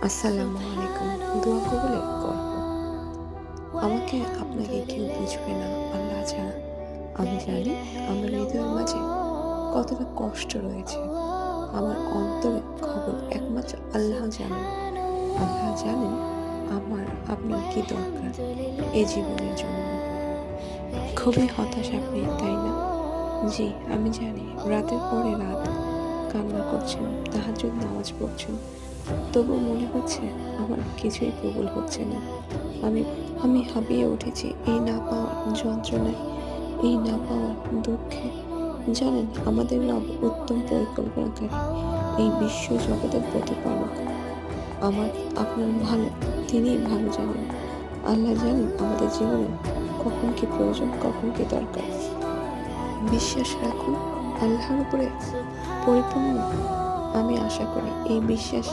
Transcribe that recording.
আসসালামু আলাইকুম। দোয়া কবুলের গল্প। আমাকে আপনাকে কেউ বুঝবে না আল্লাহ ছাড়া। আমি জানি আমার হৃদয়ের মাঝে কতটা কষ্ট রয়েছে। আমার অন্তরের খবর একমাত্র আল্লাহ জানেন। আল্লাহ জানেন আমার আপনার কি দরকার এই জীবনের জন্য। খুবই হতাশ আপনি, তাই না? জি, আমি জানি রাতের পরে রাত কান্না করছেন, তাহাজ্জুদ নামাজ পড়ছেন। তবু মনে হচ্ছে আমার কিছুই কবুল হচ্ছে না। আমি আমি হাঁপিয়ে উঠেছি এই না পাওয়ার যন্ত্রণায়, এই না পাওয়ার দুঃখে। জানেন আমাদের রব উত্তম পরিকল্পনাকারী, এই বিশ্ব জগতের প্রতিপালক। আমার আপনার ভালো তিনিই ভালো জানেন। আল্লাহ জানেন আমাদের জীবনে কখন কি প্রয়োজন, কখন কি দরকার। বিশ্বাস রাখুন আল্লাহর উপরে পরিপূর্ণ। আমি আশা করি এই বিশ্বাস